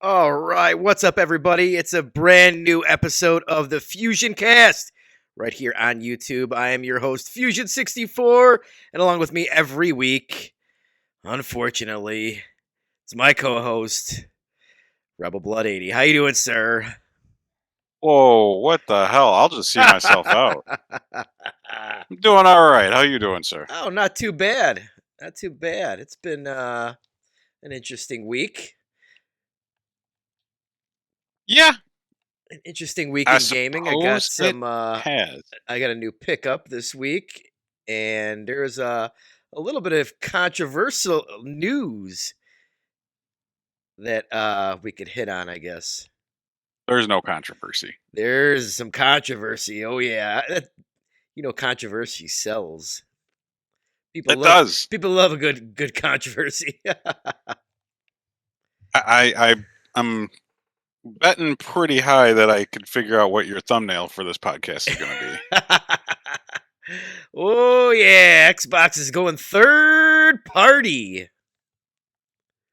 All right, what's up, everybody? It's a brand new episode of the FusionCast right here on YouTube. I am your host, Fusion64, and along with me every week, unfortunately, it's my co-host, Rebel Blood 80. How you doing, sir? Whoa, what the hell? I'll just see myself out. I'm doing all right. How you doing, sir? Oh, not too bad. Not too bad. It's been an interesting week. Yeah, An interesting week I in gaming. I got suppose it some has. I got a new pickup this week, and there's a little bit of controversial news that we could hit on, I guess. There's no controversy. There's some controversy. Oh yeah, controversy sells. It does. People love a good controversy. I'm betting pretty high that I could figure out what your thumbnail for this podcast is going to be. Oh yeah, Xbox is going third party.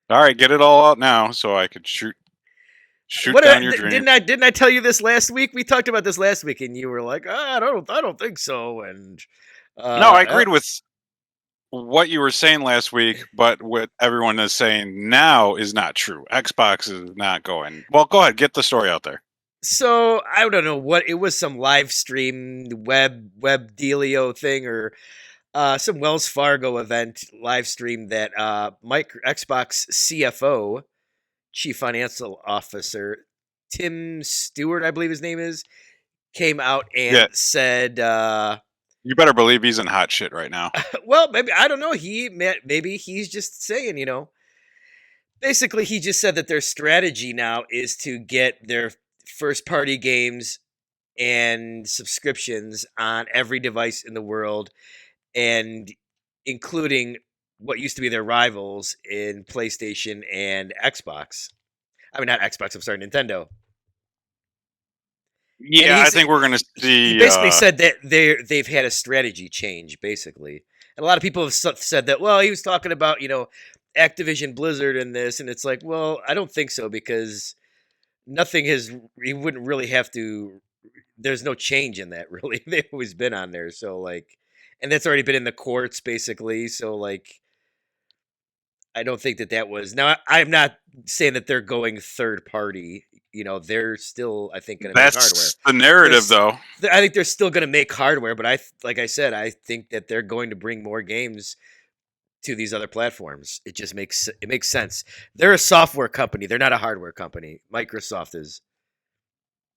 All right, get it all out now so I could shoot down your dream. Didn't I tell you this last week? We talked about this last week, and you were like, I don't think so. And no, I agreed with what you were saying last week, but what everyone is saying now is not true. Xbox is not going. Well, go ahead, get the story out there. So I don't know what it was, some live stream web dealio thing, or some Wells Fargo event live stream that Xbox CFO, Chief Financial Officer Tim Stewart, I believe his name is, came out and said, you better believe he's in hot shit right now. well, maybe, I don't know. Maybe he's just saying, basically he just said that their strategy now is to get their first party games and subscriptions on every device in the world, and including what used to be their rivals in PlayStation and Xbox. I mean, not Xbox, I'm sorry, Nintendo. Yeah, I think we're going to see. He basically said that they've had a strategy change, basically. And a lot of people have said that, well, he was talking about, Activision Blizzard and this, and it's like, well, I don't think so, because he wouldn't really have to, there's no change in that, really. They've always been on there, so, and that's already been in the courts, basically, so, I don't think that was, now, I'm not saying that they're going third party, they're still, I think, going to make hardware. That's the narrative, though. I think they're still going to make hardware, but like I said, I think that they're going to bring more games to these other platforms. It just makes sense. They're a software company. They're not a hardware company. Microsoft is.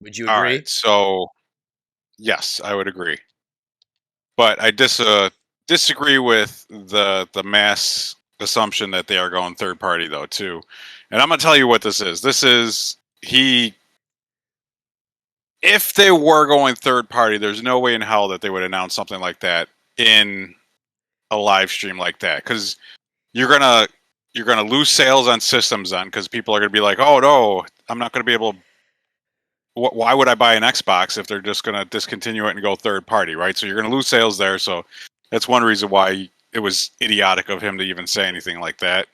Would you agree? All right, so yes, I would agree. But I disagree with the mass assumption that they are going third party, though, too. And I'm going to tell you what this is. This is if they were going third party, there's no way in hell that they would announce something like that in a live stream like that, because you're gonna lose sales on systems then, because people are gonna be like, oh no, I'm not gonna be able. Why would I buy an Xbox if they're just gonna discontinue it and go third party, right? So you're gonna lose sales there. So that's one reason why it was idiotic of him to even say anything like that.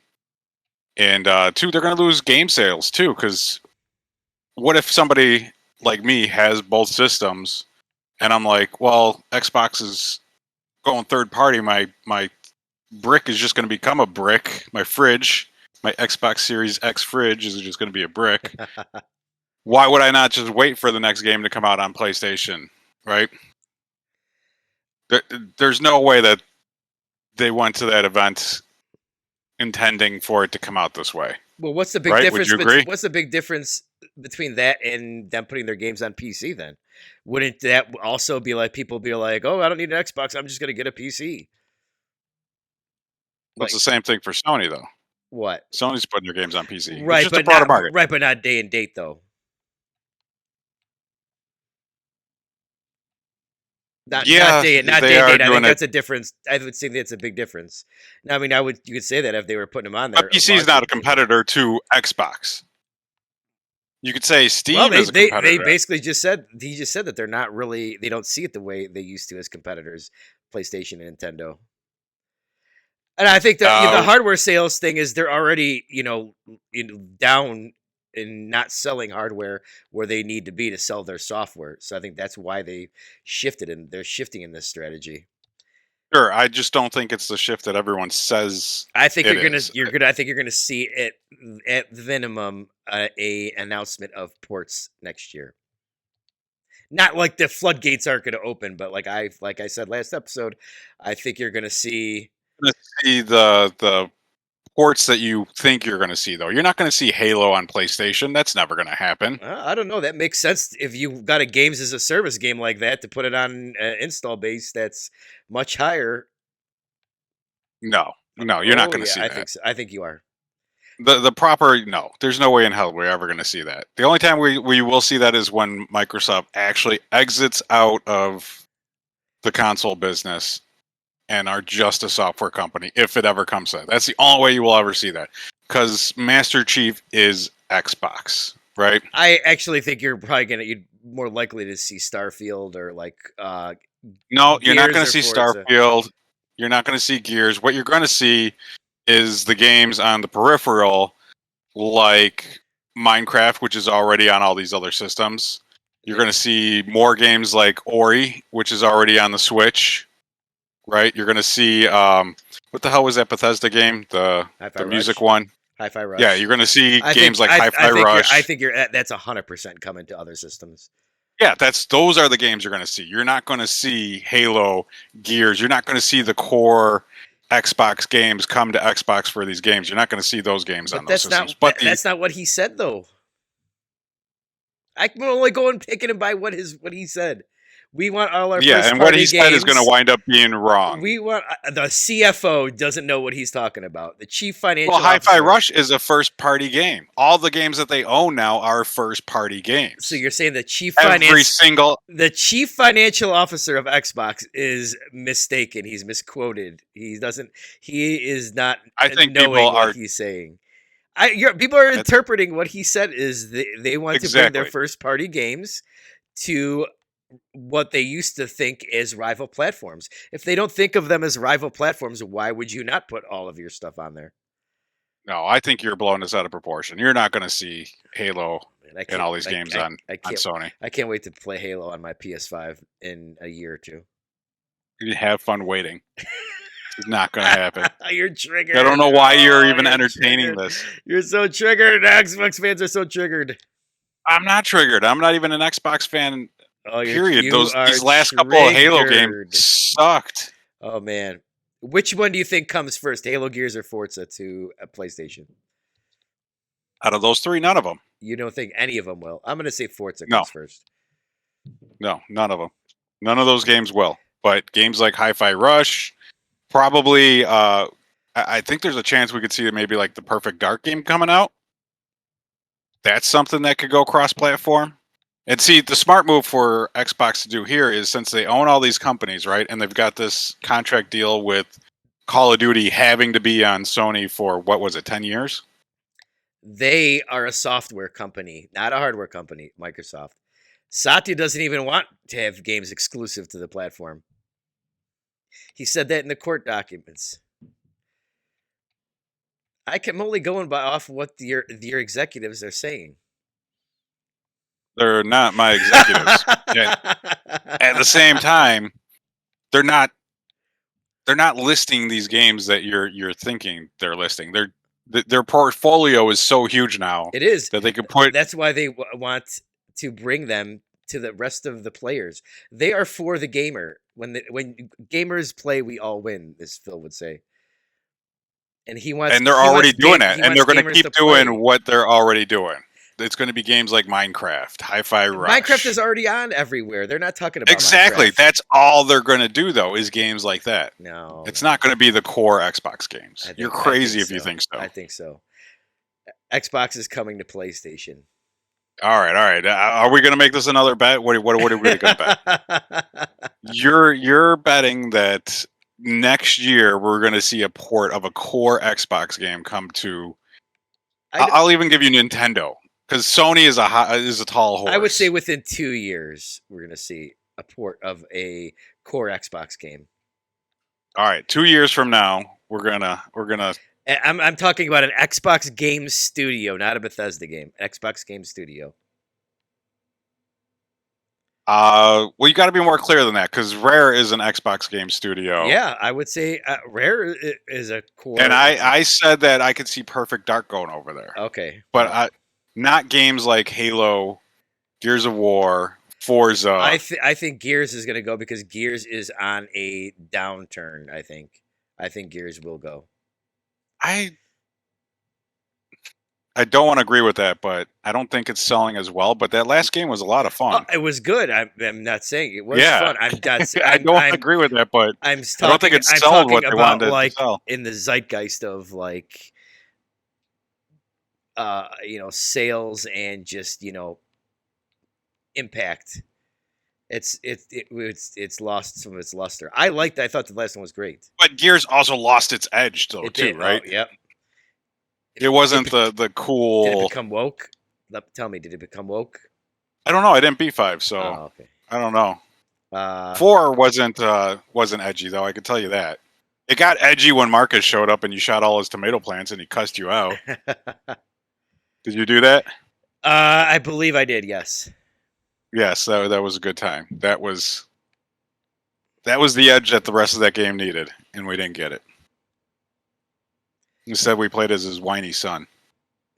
And two, they're gonna lose game sales too, because what if somebody like me has both systems, and I'm like, well, Xbox is going third party, my brick is just going to become a brick. My fridge, my Xbox Series X fridge, is just going to be a brick. Why would I not just wait for the next game to come out on PlayStation, right? There's no way that they went to that event intending for it to come out this way. Well, what's the big difference? Would you agree? What's the big difference between that and them putting their games on PC then? Wouldn't that also be like, people be like, oh, I don't need an Xbox, I'm just going to get a PC? It's the same thing for Sony, though. What? Sony's putting their games on PC. Right, it's just a broader market. Right, but not day and date, though. Not day and date. I think that's a difference. I would say that's a big difference. Now, I mean, you could say that if they were putting them on there. PC is not a competitor to Xbox. You could say Steam is a competitor. They basically just said that they're not really, they don't see it the way they used to as competitors, PlayStation and Nintendo. And I think that the hardware sales thing is they're already, down in not selling hardware where they need to be to sell their software. So I think that's why they shifted, and they're shifting in this strategy. Sure, I just don't think it's the shift that everyone says I think it is. I think you're gonna see it at minimum a announcement of ports next year. Not like the floodgates aren't going to open, but like I said last episode, I think you're going to see. You're gonna see the ports that you think you're going to see, though. You're not going to see Halo on PlayStation. That's never going to happen. I don't know. That makes sense if you've got a games as a service game like that to put it on install base that's much higher. No, no, you're not Oh going to yeah, see I that. think so. I think you are. The proper no. There's no way in hell we're ever going to see that. The only time we will see that is when Microsoft actually exits out of the console business and are just a software company, if it ever comes to that. That's the only way you will ever see that. Because Master Chief is Xbox, right? I actually think you're probably you're more likely to see Starfield or like No, you're not going Gears to or see Forza. Starfield. You're not going to see Gears. What you're going to see is the games on the peripheral, like Minecraft, which is already on all these other systems. You're going to see more games like Ori, which is already on the Switch, right? You're going to see what the hell was that Bethesda game? The Hi-Fi music Rush. one. Hi-Fi Rush. Yeah, you're going to see I games think like Hi-Fi Rush. I think that's 100% coming to other systems. Yeah, those are the games you're going to see. You're not going to see Halo, Gears. You're not going to see the core Xbox games come to Xbox for these games. You're not going to see those games on But those systems. But that's not what he said though. I can only go and pick it and buy what he said. We want all our yeah, first and what party he said is games. going to wind up being wrong. We want the CFO doesn't know what he's talking about. The chief financial Well, Hi-Fi officer. Rush is a first-party game. All the games that they own now are first-party games. So you're saying the chief the chief financial officer of Xbox is mistaken. He's misquoted. He is not I think knowing people what are he's saying. People are interpreting what he said is they want to bring their first party games to what they used to think as rival platforms. If they don't think of them as rival platforms, why would you not put all of your stuff on there? No, I think you're blowing this out of proportion. You're not going to see Halo and all these games on Sony. I can't wait to play Halo on my PS5 in a year or two. You have fun waiting. It's not going to happen. You're triggered. I don't know why you're even entertaining this. You're so triggered. Xbox fans are so triggered. I'm not triggered. I'm not even an Xbox fan. Period. These last couple of Halo games sucked. Oh man, which one do you think comes first, Halo, Gears, or Forza to a PlayStation? Out of those three, none of them. You don't think any of them will? I'm going to say Forza comes first. No, none of them. None of those games will. But games like Hi-Fi Rush, probably. I think there's a chance we could see maybe like the Perfect Dark game coming out. That's something that could go cross-platform. And see, the smart move for Xbox to do here is since they own all these companies, right, and they've got this contract deal with Call of Duty having to be on Sony for, 10 years? They are a software company, not a hardware company, Microsoft. Satya doesn't even want to have games exclusive to the platform. He said that in the court documents. I can only go off what your executives are saying. They're not my executives. At the same time, they're not listing these games that you're thinking they're listing. Their portfolio is so huge now. It is that they could put. That's why they want to bring them to the rest of the players. They are for the gamer. When gamers play, we all win, as Phil would say. And he wants. And they're already doing that, and they're going to keep doing what they're already doing. It's going to be games like Minecraft, Hi-Fi Rush. Minecraft is already on everywhere. They're not talking about exactly. Minecraft. That's all they're going to do, though, is games like that. No, it's not going to be the core Xbox games. You're crazy if you think so. I think so. Xbox is coming to PlayStation. All right. Are we going to make this another bet? What are we going to bet? You're betting that next year we're going to see a port of a core Xbox game come to. I'll even give you Nintendo. Because Sony is a tall horse. I would say within 2 years we're going to see a port of a core Xbox game. All right, 2 years from now we're gonna I'm talking about an Xbox Game Studio, not a Bethesda game. Xbox Game Studio. Well, you got to be more clear than that because Rare is an Xbox game studio, Yeah, I would say Rare is a and core. I said that I could see Perfect Dark going over there, Okay, but well, not games like Halo, Gears of War, Forza. I think Gears is going to go because Gears is on a downturn. I think Gears will go. I I don't want to agree with that, but I don't think it's selling as well. But that last game was a lot of Oh, fun. it was good. I'm not saying it was Yeah, fun. I'm not. I don't want to agree with that, but I don't think it I'm sold talking what they about wanted it to like sell. in the zeitgeist of like sales and just impact. It's lost some of its luster. I thought the last one was great. But Gears also lost its edge, though, It too, did. Oh, right? yep. It It wasn't bec- the did it cool. become woke? Tell me, did it become woke? I don't know. I didn't beat 5, so Oh, okay. I don't know. Uh, 4 wasn't edgy though. I can tell you that. It got edgy when Marcus showed up and you shot all his tomato plants and he cussed you out. Did you do that? I believe I did. Yes. Yes, that was a good time. That was the edge that the rest of that game needed, and we didn't get it. Instead, we played as his whiny son.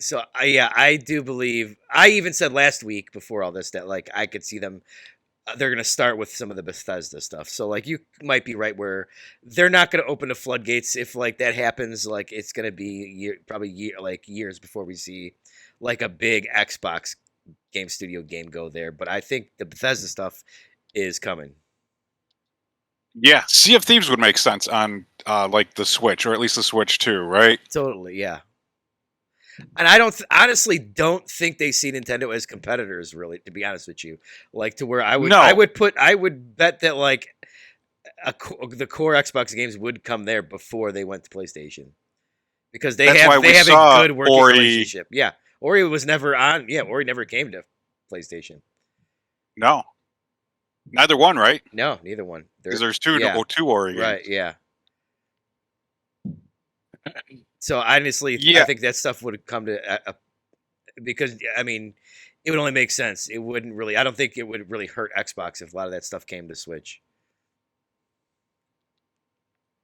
So yeah, I do believe. I even said last week before all this that like I could see them. They're gonna start with some of the Bethesda stuff. So like you might be right where they're not gonna open the floodgates if like that happens. Like it's gonna be like years before we see like a big Xbox Game Studio game go there. But I think the Bethesda stuff is coming. Yeah, Sea of Thieves would make sense on like the Switch, or at least the Switch 2, right? Totally, yeah. And I honestly don't think they see Nintendo as competitors, really. To be honest with you, like to where No, I would bet that like the core Xbox games would come there before they went to PlayStation because that's why they we have a saw good working Ori. relationship. Yeah, Ori was never on. Yeah, Ori never came to PlayStation. No, neither one, right? No, neither one. Because They're there's two yeah, two Ori right, games. yeah. So honestly, I Yeah, think that stuff would come to because I mean, it would only make sense. It wouldn't really. I don't think it would really hurt Xbox if a lot of that stuff came to Switch.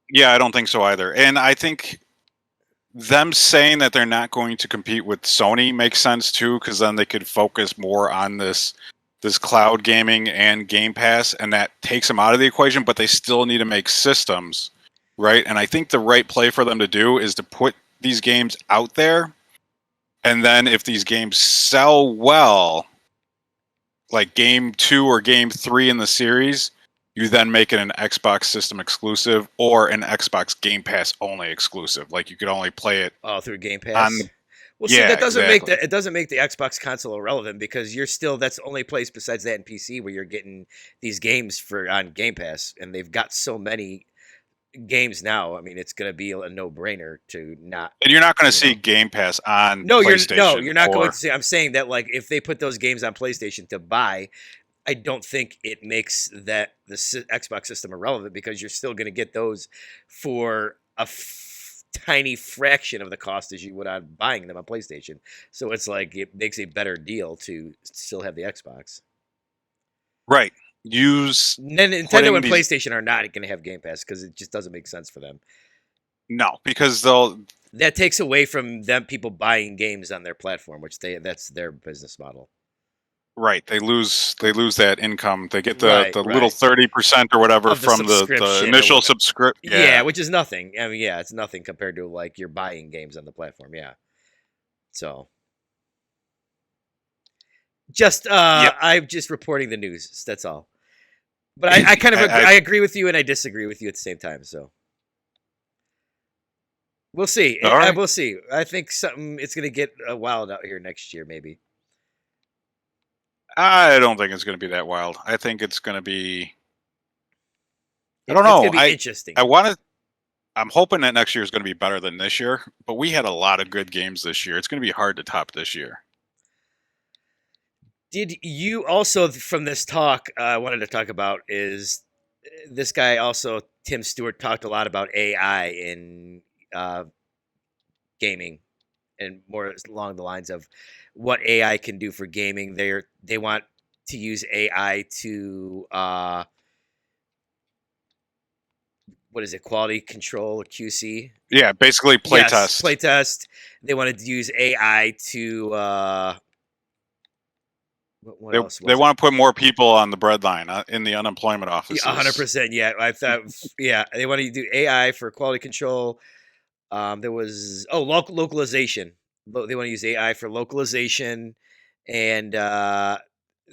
yeah, I don't think so either. And I think them saying that they're not going to compete with Sony makes sense too, because then they could focus more on this cloud gaming and Game Pass, and that takes them out of the equation. But they still need to make systems, right? And I think the right play for them to do is to put these games out there, and then if these games sell well, like Game 2 or Game 3 in the series, you then make it an Xbox system exclusive or an Xbox Game Pass only exclusive. Like you could only play it Oh, through Game on Pass. the. Well, see, Yeah, that doesn't make exactly. the it doesn't make the Xbox console irrelevant because you're still that's the only place besides that in PC where you're getting these games for on Game Pass, and they've got so many games now. I mean, it's going to be a no brainer to not. And you're not going to You see know, Game Pass on no, PlayStation you're not going or to see. I'm saying that like if they put those games on PlayStation to buy, I don't think it makes that the Xbox system irrelevant because you're still going to get those for a tiny fraction of the cost as you would on buying them on PlayStation. So it's like it makes a better deal to still have the Xbox. right. Use Then Nintendo putting and these PlayStation are not going to have Game Pass because it just doesn't make sense for them. no because they'll That takes away from them people buying games on their platform, which that's their business model. right they lose that income. They get Right, the little right. 30% or whatever Of the from the subscription or initial whatever. subscript. Yeah, Yeah, which is nothing. I mean, yeah, it's nothing compared to like you're buying games on the platform. Yeah. So just yep. I'm just reporting the news. That's all. But I kind of I I agree with you and I disagree with you at the same time. So we'll see. all right. We'll see. I think something it's gonna get wild out here next year, maybe. I don't think it's going to be that wild. I think it's going to be. I don't It's gonna know. be interesting. I want to. I'm hoping that next year is going to be better than this year. But we had a lot of good games this year. It's going to be hard to top this year. Did you also from this talk I wanted to talk about is this guy also Tim Stewart talked a lot about AI in uh, gaming, and more along the lines of what AI can do for gaming. They want to use AI to what is it, quality control or QC? Yeah, basically Yes, playtest. playtest. They wanted to use AI to what else They was it? want to put more people on the breadline in the unemployment Yeah, offices. 100%. Yeah, I thought. Yeah, they wanted to do AI for quality control. There was localization. They want to use AI for localization, and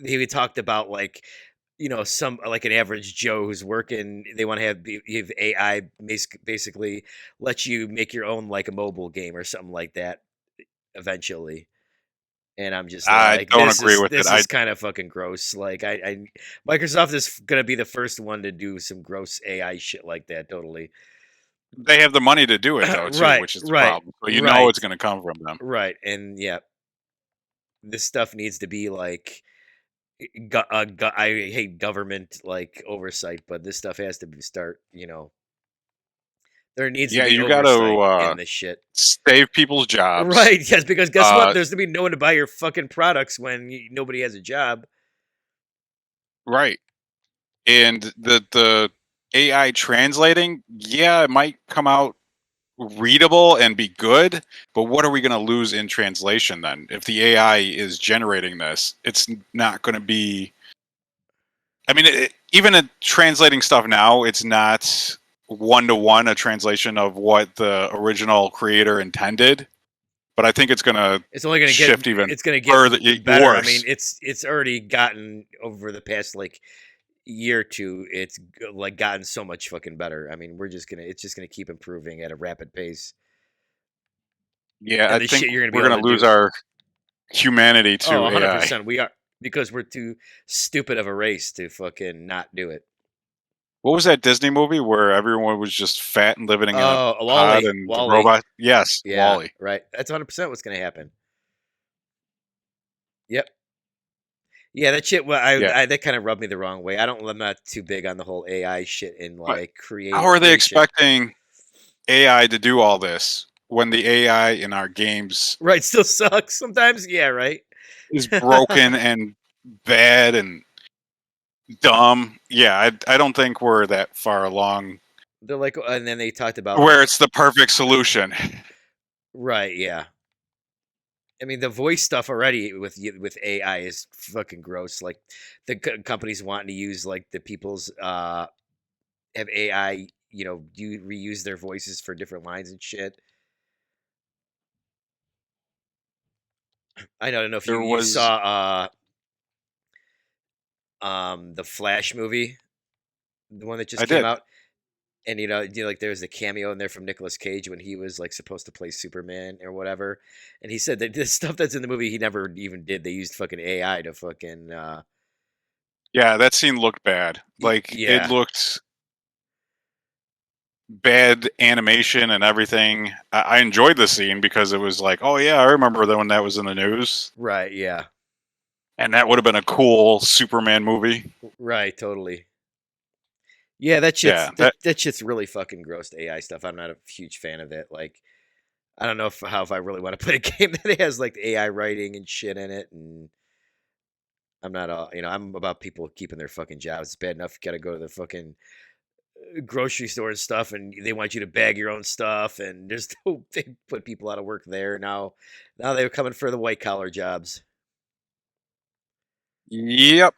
he talked about like some like an average Joe who's working. They want to have AI basically let you make your own like a mobile game or something like that eventually. And I'm just I like, don't agree with it. this is kind of fucking gross. Like, Microsoft is gonna be the first one to do some gross AI shit like that. Totally. They have the money to do it though too, Right, which is the right, problem. So you know it's right, going to come from them. right. And yeah, this stuff needs to be like, I hate government like oversight, but this stuff has to start. There needs to Yeah, be you got to oversight in this shit. save people's jobs. Right? Yes, because guess what? Uh, There's gonna be no one to buy your fucking products when nobody has a job. right. And the AI translating, yeah, it might come out readable and be good, but what are we going to lose in translation then? If the AI is generating this, it's not going to be. I mean, even in translating stuff now, it's not one to one a translation of what the original creator intended. But I think it's going to It's only gonna get shift even it's gonna get further, better. I mean, worse. it's already gotten over the past like year or two. It's like gotten so much fucking better. I mean, it's just gonna keep improving at a rapid pace. Yeah, And I the think shit you're gonna be we're able going to to lose do. our humanity Oh, to AI. 100%. We are, because we're too stupid of a race to fucking not do it. What was that Disney movie where everyone was just fat and living in a Oh, pod Wally, and the Wally. robot? Yes, Yeah, Wally. right. That's 100% what's gonna happen. Yep. Yeah, that shit. Well, Yeah. that kind of rubbed me the wrong way. I'm not too big on the whole AI shit in But like how are they creation. expecting AI to do all this when the AI in our games Right, still sucks sometimes. Yeah, right. is broken and bad and dumb? Yeah, I don't think we're that far along They're like, and then they talked about where like, it's the perfect solution. right, yeah. I mean, the voice stuff already with AI is fucking gross. Like, the companies wanting to use like the people's have AI, reuse their voices for different lines and shit. I don't know if There you was saw the Flash movie, the one that just I came did. out. And like there's a cameo in there from Nicolas Cage when he was like supposed to play Superman or whatever, and he said that this stuff that's in the movie he never even did. They used fucking AI to fucking Yeah, that scene looked bad. Like it yeah, looked bad animation and everything. I enjoyed the scene because it was like, oh yeah, I remember that when that was in the news, right, yeah, and that would have been a cool Superman movie. right, totally. Yeah, Yeah, that that shit's really fucking gross. The AI stuff. I'm not a huge fan of it. Like, I don't know if I really want to play a game that has like AI writing and shit in it, and I'm not all I'm about people keeping their fucking jobs. It's bad enough you got to go to the fucking grocery store and stuff, and they want you to bag your own stuff, and there's no they put people out of work there now they're coming for the white collar jobs. Yep,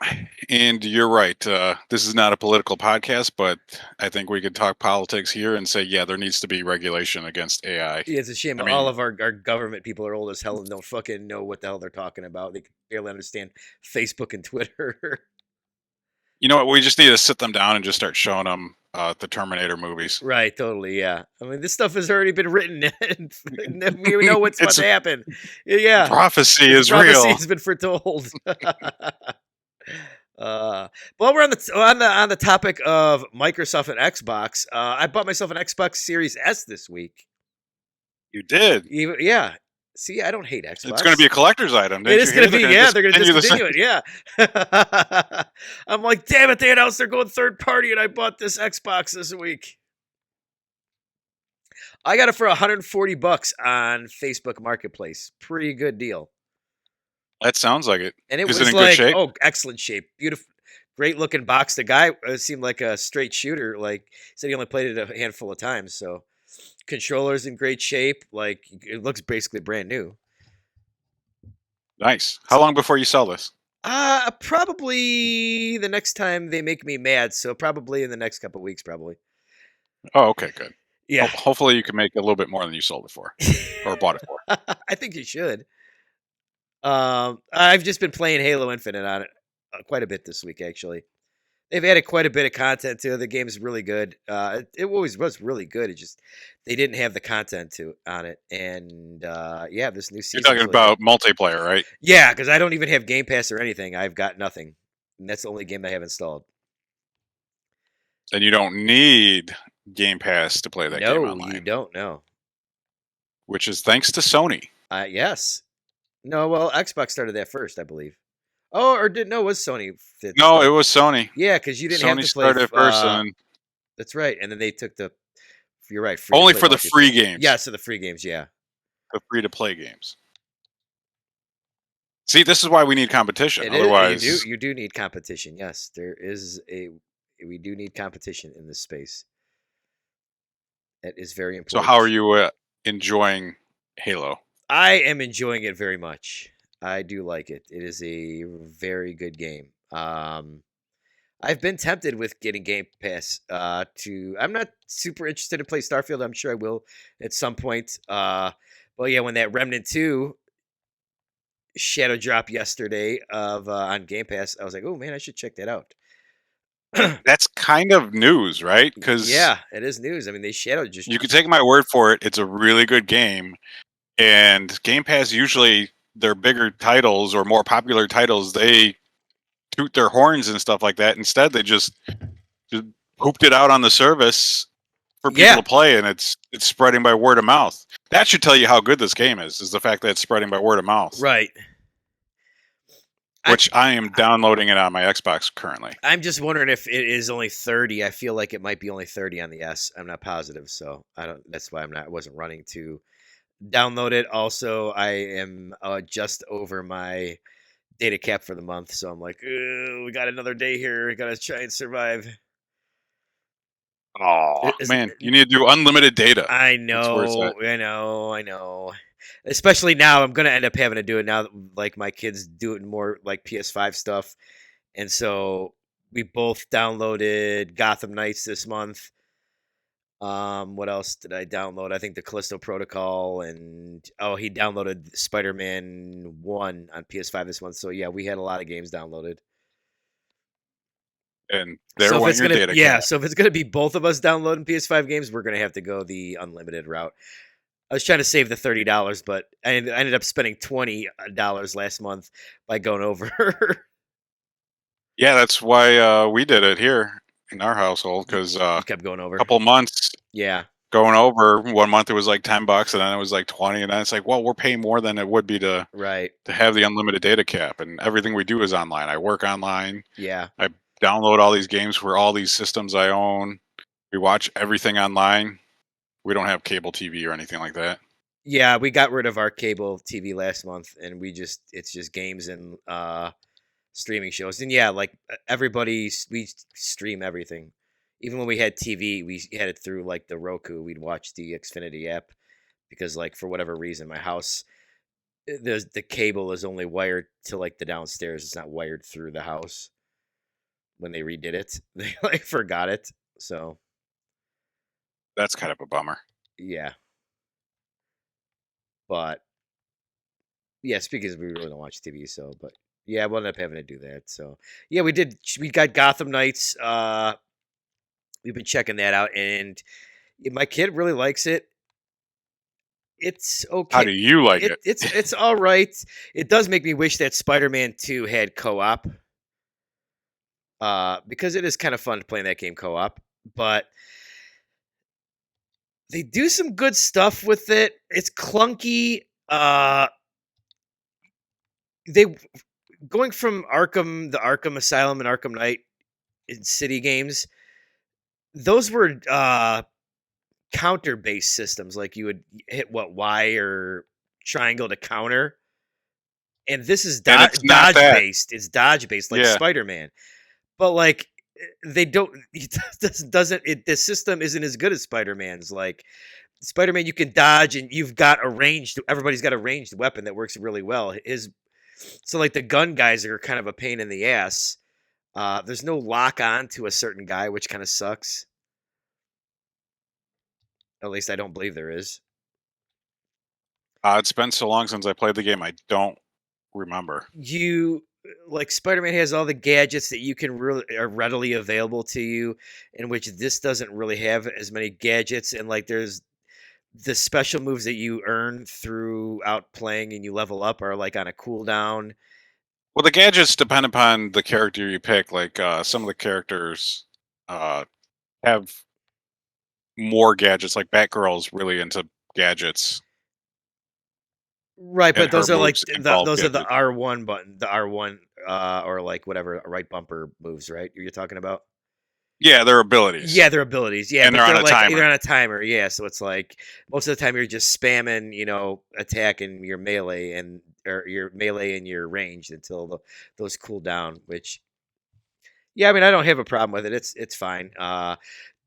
and you're right. This is not a political podcast, but I think we could talk politics here and say, yeah, there needs to be regulation against AI. Yeah, it's a shame I all mean, of our government people are old as hell and don't fucking know what the hell they're talking about. They can barely understand Facebook and Twitter. you know what? We just need to sit them down and just start showing them the Terminator movies. Right, totally, yeah. I mean, this stuff has already been written and we know what's about It's to happen. Yeah, prophecy it's is prophecy real. has been foretold. Well, we're on the topic of Microsoft and Xbox. I bought myself an Xbox Series S this week. You did. Yeah. See, I don't hate It's going to be Xbox. a collector's item. It Didn't is you going hear? to They're be, going to yeah, they're going to discontinue the same. discontinue it. Yeah. I'm like, damn it, they announced they're going third party, and I bought this Xbox this week. I got it for $140 on Facebook Marketplace. Pretty good deal. That sounds like it. And it Is it was in good like, shape? oh, excellent shape, beautiful, great looking box. The guy seemed like a straight shooter. Like said, he only played it a handful of times. So controller's in great shape. Like it looks basically brand new. Nice. How long before you sell this? Probably the next time they make me mad. So probably in the next couple weeks, probably. Oh, okay, good. Yeah. Hopefully you can make a little bit more than you sold it for or bought it for. I think you should. I've just been playing Halo Infinite on it quite a bit this week, actually. They've added quite a bit of content to it. The game is really good. It always was really good. It just they didn't have the content to on it, and yeah, this new You're season is talking really good. about multiplayer, right? Yeah, because I don't even have Game Pass or anything. I've got nothing, and that's the only game I have installed. And you don't need Game Pass to play that game No, you online, don't know. which is thanks to Sony. Yes. No, well, Xbox started that first, I believe. Oh, or did no? It was Sony that No, it started. was Sony. Yeah, because you didn't have Sony to play. started first, and That's right, and then they took the. You're right. Free to only play for the free multiplayer. games. Yeah, so the free games. Yeah. The free to play games. See, this is why we need competition. It is. Otherwise, You do need competition. Yes, there is a. We do need competition in this space. That is very so important. how are you enjoying Halo? I am enjoying it very much. I do like it. It is a very good game. I've been tempted with getting Game Pass. I'm not super interested to play Starfield. I'm sure I will at some point. But yeah, when that Remnant 2 shadow drop yesterday of on Game Pass, I was like, oh man, I should check that out. That's kind of news, right? Because Yeah, it is news. I mean, they shadow just you can take my word for it. It's a really good game, and Game Pass usually their bigger titles or more popular titles they toot their horns and stuff like that. Instead, they just hooped it out on the service for people to play, and it's spreading by word of mouth. That should tell you how good this game is the fact that it's spreading by word of mouth. right. Which I am downloading it on my Xbox currently. I'm just wondering if it is only 30. I feel like it might be only 30 on the S. I'm not positive, so I don't. That's why I wasn't running to download it. Also, I am just over my data cap for the month, so I'm like, we got another day here. We gotta try and survive. Oh man, you need to do unlimited data. I That's where it's know, at. I know. Especially now, I'm gonna end up having to do it now. Like my kids do it more like PS5 stuff, and so we both downloaded Gotham Knights this month. What else did I download? I think the Callisto Protocol, and he downloaded Spider-Man 1 on PS5 this month. So yeah, we had a lot of games downloaded. And there So if went it's your gonna data cap. so if it's gonna be both of us downloading PS5 games, we're gonna have to go the unlimited route. I was trying to save the $30, but I ended up spending $20 last month by going over. Yeah, that's why we did it here in our household because You kept going over. couple months Yeah. going over. 1 month it was like $10, and then it was like 20, and then it's like, well, we're paying more than it would be to Right. have the unlimited data cap, and everything we do is online. I work online. Yeah. I download all these games for all these systems I own. We watch everything online. We don't have cable TV or anything like that. Yeah, we got rid of our cable TV last month, and it's just games and streaming shows. And yeah, like we stream everything. Even when we had TV, we had it through like the Roku. We'd watch the Xfinity app because like for whatever reason, my house the cable is only wired to like the downstairs. It's not wired through the house. When they redid it, they like forgot it. So That's kind of a bummer. yeah, but yeah, speaking of we really don't watch TV, so but yeah, we'll end up having to do that. So yeah, we did. We got Gotham Knights. We've been checking that out, and my kid really likes it. It's okay. How do you like it? It's all right. It does make me wish that Spider-Man 2 had co-op. Because it is kind of fun playing that game co-op, but they do some good stuff with it. It's clunky. They going from the Arkham Asylum and Arkham Knight in City games. Those were counter-based systems, like you would hit what Y or triangle to counter, and this is And it's not dodge that. based. It's dodge based, like Yeah. Spider-Man. But like they don't. It doesn't. The system isn't as good as Spider-Man's. Like Spider-Man, you can dodge, and you've got a ranged. Everybody's got a ranged weapon that works really well. His so like the gun guys are kind of a pain in the ass. There's no lock on to a certain guy, which kind of sucks. At least I don't believe there is. It's been so long since I played the game, I don't remember. You like Spider-Man has all the gadgets that you can really are readily available to you, in which this doesn't really have as many gadgets. And like there's the special moves that you earn throughout playing and you level up are like on a cooldown. Well, the gadgets depend upon the character you pick. Like some of the characters uh, have more gadgets. Like Batgirl's really into gadgets, Right, and but her those are like moves involve those are the gadgets. R1 button, the R1 or like whatever right bumper moves, right? You're talking about? Yeah, their abilities, Yeah, their abilities. Yeah, and but they're on they're a like timer. they're on a timer. Yeah, so it's like most of the time you're just spamming, attacking your melee and your range until those cool down. Which, yeah, I mean, I don't have a problem with it. It's fine.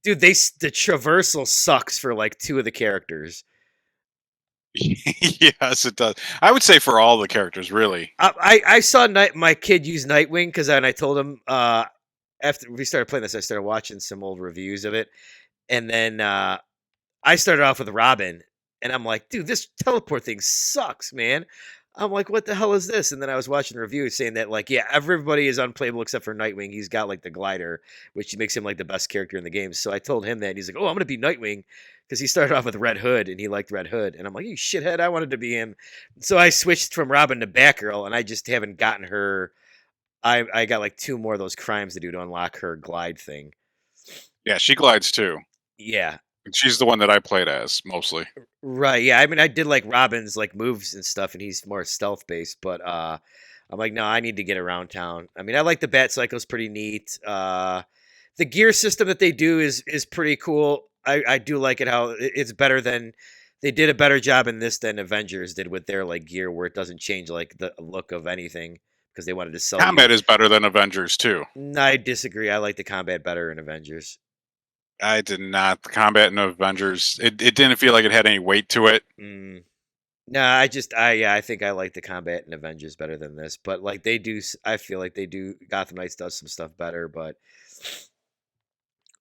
Dude, the traversal sucks for like two of the characters. Yes, it does. I would say for all the characters, really. I saw my kid use Nightwing because and I told him after we started playing this, I started watching some old reviews of it, and then I started off with Robin, and I'm like, dude, this teleport thing sucks, man. I'm like, what the hell is this? And then I was watching reviews saying that, like, yeah, everybody is unplayable except for Nightwing. He's got like the glider, which makes him like the best character in the game. So I told him that, and he's like, oh, I'm gonna be Nightwing because he started off with Red Hood and he liked Red Hood. And I'm like, you shithead, I wanted to be him. So I switched from Robin to Batgirl, and I just haven't gotten her. I got like two more of those crimes to do to unlock her glide thing. Yeah, she glides too. Yeah, She's the one that I played as mostly. right. Yeah. I mean, I did like Robin's like moves and stuff, and he's more stealth based. But I'm like, no, I need to get around town. I mean, I like the Bat Cycle's pretty neat. The gear system that they do is pretty cool. I do like it how it's better than they did a better job in this than Avengers did with their like gear, where it doesn't change like the look of anything because they wanted to sell you. Combat is better than Avengers too. I disagree. I like the combat better in Avengers. I did not. The combat in Avengers, it didn't feel like it had any weight to it. Mm. No, I think I like the combat in Avengers better than this, but like they do, I feel like they do. Gotham Knights does some stuff better, but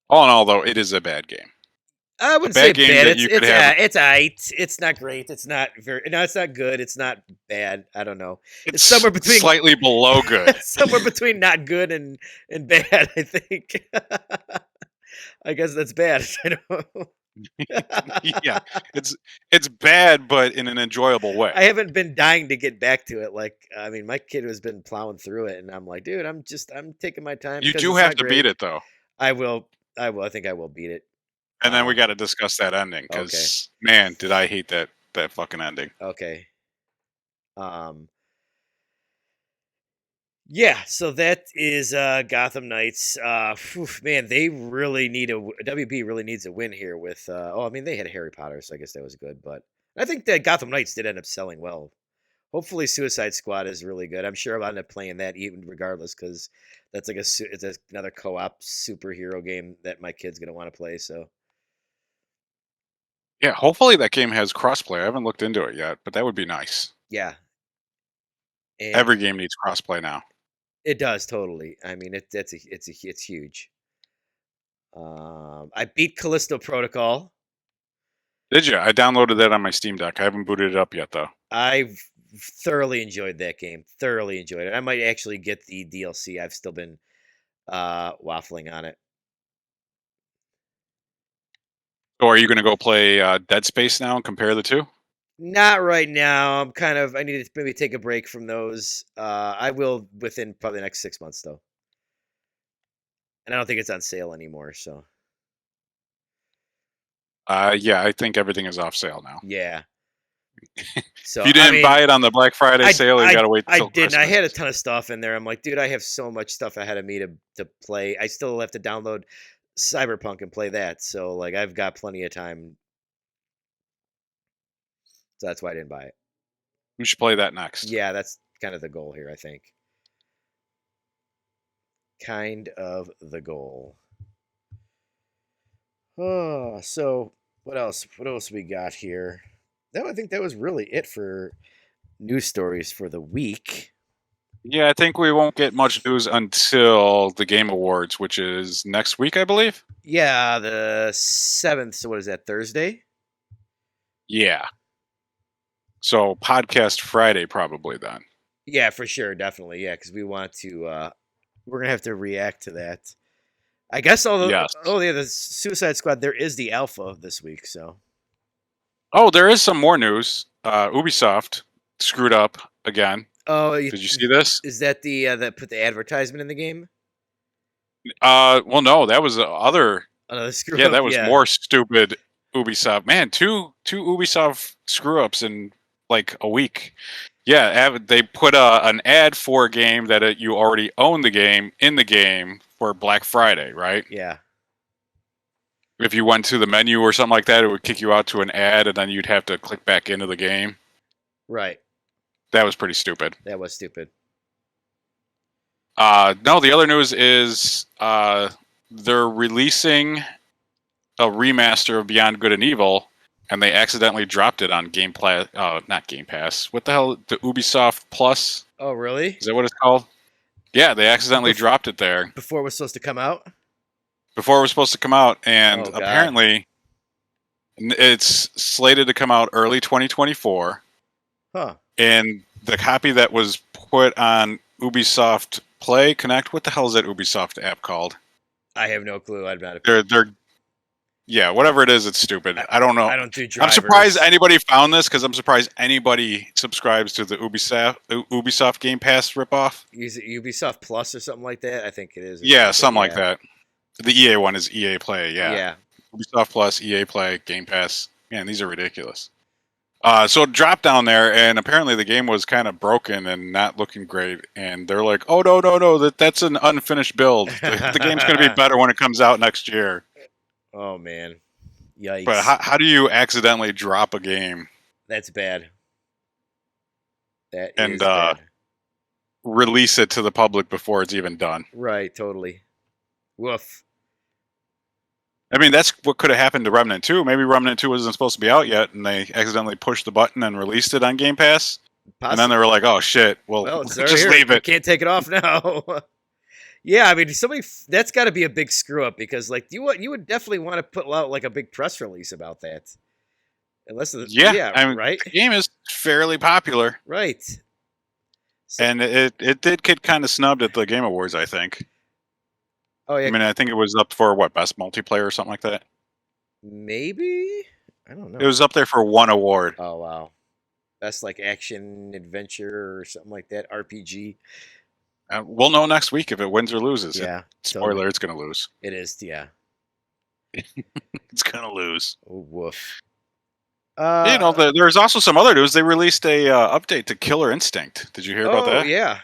All in all, though, it is a bad game. I A wouldn't say bad game bad. that you could have. It's aight. It's not great. It's not very. No, it's not good. It's not bad. I don't know. It's It's somewhere between slightly below good. somewhere between not good and bad. I think. I guess that's bad. I don't. Yeah, it's bad, but in an enjoyable way. I haven't been dying to get back to it. Like, I mean, my kid has been plowing through it, and I'm like, dude, I'm taking my time You because do it's have not to great. beat it though, I will. I will. I think I will beat it. and then we Um. got to discuss that ending Okay. because man, did I hate that fucking ending. Okay. Um. Yeah. So that is Gotham Knights. Man, they really need WB really needs a win here with. Oh, I mean, they had Harry Potter, so I guess that was good. But I think that Gotham Knights did end up selling well. Hopefully, Suicide Squad is really good. I'm sure I'll end up playing that even regardless because that's like it's another co-op superhero game that my kid's gonna want to play. So Yeah, hopefully that game has crossplay. I haven't looked into it yet, but that would be nice. yeah, and Every game needs crossplay now. it does totally. I mean, it's huge. I beat Callisto Protocol. Did you? I downloaded that on my Steam Deck. I haven't booted it up yet though. I've thoroughly enjoyed that game. Thoroughly enjoyed it. I might actually get the DLC. I've still been waffling on it. So are you going to go play Dead Space now and compare the two? Not right now. I need to maybe take a break from those. I will within probably the next 6 months though. And I don't think it's on sale anymore, so Yeah, I think everything is off sale now. yeah. So If you I didn't mean buy it on the Black Friday sale, you got to wait I till didn't. I Christmas. had a ton of stuff in there. I'm like, dude, I have so much stuff ahead of me to play. I still have to download Cyberpunk and play that. So like I've got plenty of time. So that's why I didn't buy it. We should play that next. Yeah, that's kind of the goal here, I think. Kind of the goal. Oh, so what else? What else we got here? No, I think that was really it for news stories for the week. Yeah, I think we won't get much news until the Game Awards, which is next week, I believe. Yeah, the 7th. So what is that, Thursday? Yeah. So podcast Friday probably then. Yeah, for sure, definitely. Yeah, because we want to. We're gonna have to react to that. I guess. Although, Yes. oh yeah, the Suicide Squad. There is the alpha this week. So. Oh, there is some more news. Ubisoft screwed up again. Oh, Did you see this? is that the that put the advertisement in the game? Well, no, that was the other. Another screw Yeah, up. that was Yeah. more stupid. Ubisoft, man, two Ubisoft screw ups in like a week. Yeah, they put an ad for a game that you already own the game in the game for Black Friday, right? Yeah. If you went to the menu or something like that, it would kick you out to an ad, and then you'd have to click back into the game. Right. That was pretty stupid. That was stupid. No, the other news is they're releasing a remaster of Beyond Good and Evil, and they accidentally dropped it on Game Pass. Not Game Pass. What the hell? The Ubisoft Plus? Oh, really? Is that what it's called? Yeah, they accidentally dropped it there Before it was supposed to come out? before it was supposed to come out, and Oh, God. apparently it's slated to come out early 2024. Huh. And the copy that was put on Ubisoft Play Connect, what the hell is that Ubisoft app called? I have no clue. I'm not. Yeah, whatever it is, it's stupid. I don't know. I don't do drivers. I'm surprised anybody found this because I'm surprised anybody subscribes to the Ubisoft Game Pass ripoff. Use it Ubisoft Plus or something like that. I think it is. Yeah, something like that. The EA one is EA Play. Yeah. Yeah. Ubisoft Plus, EA Play, Game Pass. Man, these are ridiculous. So it dropped down there, and apparently the game was kind of broken and not looking great. And they're like, "Oh no, that's an unfinished build. The game's going to be better when it comes out next year." Oh man, yikes! But how do you accidentally drop a game? That's bad. That and is bad. Release it to the public before it's even done? Right, totally. Woof. I mean, that's what could have happened to Remnant 2. Maybe Remnant 2 wasn't supposed to be out yet, and they accidentally pushed the button and released it on Game Pass. And then they were like, "Oh shit! Well, it's just here. leave You it. can't take it off now." Yeah, I mean, that's got to be a big screw up because, like, you would definitely want to put out like a big press release about that, unless I mean, right, the game is fairly popular, right. So, and it did get kind of snubbed at the Game Awards, I think. oh yeah, I mean, I think it was up for what, best multiplayer or something like that. maybe, I don't know. It was up there for one award. Oh wow, best like action adventure or something like that, RPG. We'll know next week if it wins or loses. Yeah, Spoiler: totally. It's going to lose. It is. Yeah. It's going to lose. Oh, woof. There's also some other news. They released a update to Killer Instinct. Did you hear about that? Oh yeah.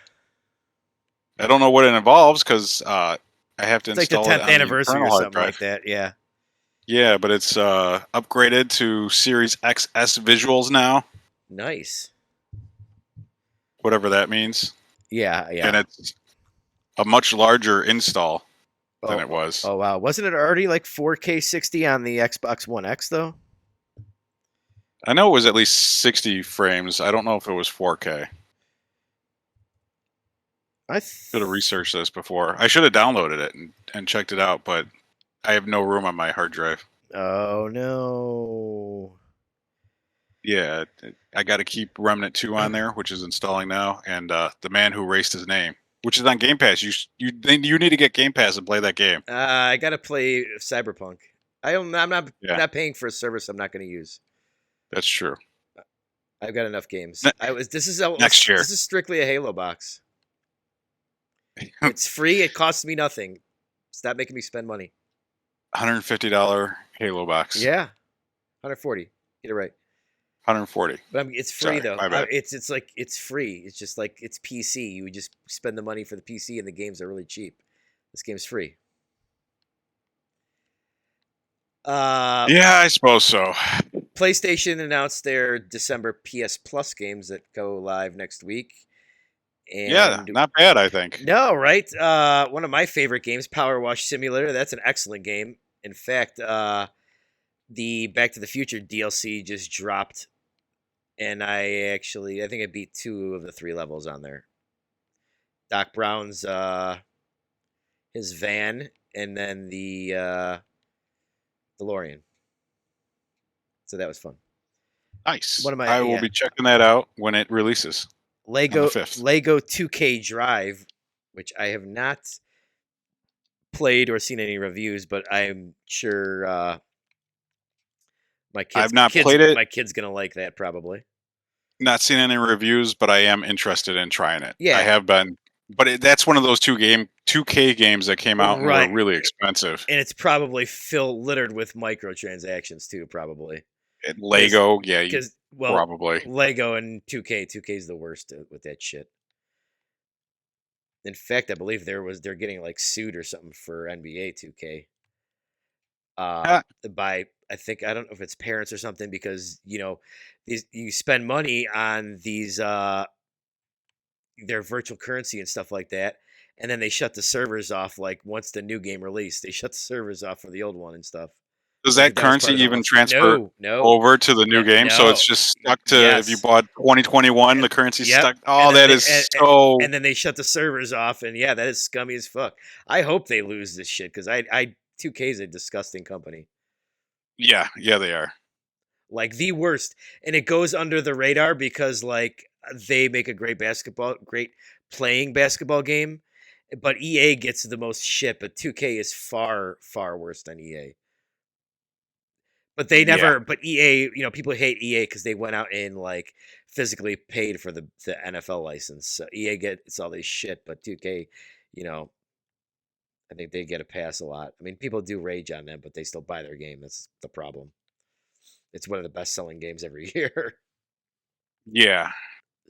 I don't know what it involves because I have to It's like install the it 10th on anniversary the or hard something drive. like that. Yeah. Yeah, but it's upgraded to Series XS visuals now, Nice. whatever that means. Yeah. Yeah. And it's a much larger install than it was. Oh wow! Wasn't it already like 4K 60 on the Xbox One X though? I know it was at least 60 frames. I don't know if it was 4K. I Should have researched this before. I should have downloaded it and checked it out, but I have no room on my hard drive. Oh no. Yeah, I got to keep Remnant 2 on there, which is installing now, and The Man Who Erased His Name, which is on Game Pass. You need to get Game Pass and play that game. I gotta play Cyberpunk. I'm not Yeah. not paying for a service I'm not going to use. That's true. I've got enough games. Next year. This is strictly a Halo box. It's free. It costs me nothing. Stop making me spend money. $150 Halo box. Yeah, 140. Get it right. 140. But it's free Sorry, though. my bad. It's like it's free. It's just like it's PC. You would just spend the money for the PC, and the games are really cheap. This game's free. Uh, Yeah, I suppose so. PlayStation announced their December PS Plus games that go live next week. Yeah, And not bad, I think. no, right? One of my favorite games, Power Wash Simulator. That's an excellent game. In fact, the Back to the Future DLC just dropped, and I think I beat 2 of the 3 levels on there. Doc Brown's his van, and then the DeLorean. So that was fun. Nice. One of my I will yeah be checking that out when it releases on the 5th. Lego 2K Drive, which I have not played or seen any reviews, but I'm sure I've not played it, my kid's gonna like that probably. not seen any reviews, but I am interested in trying it. I Yeah, have been, but that's one of those 2K games that came out and were right. really expensive. And it's probably littered with microtransactions too, probably And because Lego, yeah, well, probably. Lego and 2K is the worst with that shit. In fact, I believe they're getting like sued or something for NBA 2K. Ah, By I don't know if it's parents or something because these you spend money on these their virtual currency and stuff like that, and then they shut the servers off like once the new game released. They shut the servers off for the old one and stuff. does I that think that was currency part of the even lawsuit. transfer No, no, over to the new game? So it's no. just stuck to if you Yes. bought 2021, And, the currency's yep. stuck. Oh, that is And so. then they shut the servers off, and yeah, that is scummy as fuck. I hope they lose this shit because I 2K is a disgusting company, Yeah, yeah, they are. like the worst, and it goes under the radar because like they make a great playing basketball game, but EA gets the most shit. But 2K is far worse than EA. But they Yeah, never. But EA, people hate EA because they went out and like physically paid for the NFL license. So EA gets all this shit, but 2K, you know, I think they get a pass a lot. I mean, people do rage on them, but they still buy their game. That's the problem. It's one of the best selling games every year. yeah.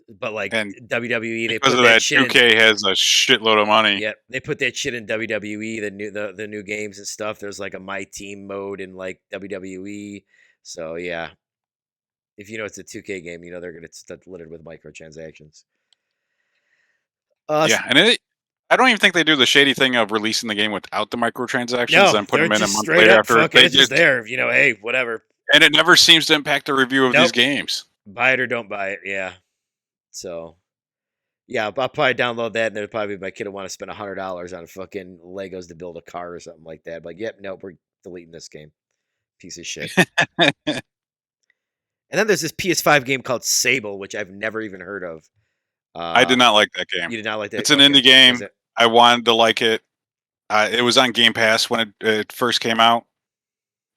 But like And WWE, they because put of that that, shit in. 2K has a shitload of money. Yeah, they put that shit in WWE. The new games and stuff. There's like a My Team mode in like WWE. So yeah, if you know it's a 2K game, they're gonna it's littered with microtransactions. Yeah, and I don't even think they do the shady thing of releasing the game without the microtransactions No, and put they're them in a just month straight later up after. fuck it. They It's just just there. Hey, whatever. and it never seems to impact the review of these Nope, games. buy it or don't buy it. Yeah. So yeah, I'll probably download that, and then probably my kid will want to spend $100 on fucking Legos to build a car or something like that. Like, yep, nope, we're deleting this game. Piece of shit. And then there's this PS5 game called Sable, which I've never even heard of. I did Uh, not like that game. you did not like that? It's an Okay, indie was game. it? I wanted to like it. It was on Game Pass when it first came out,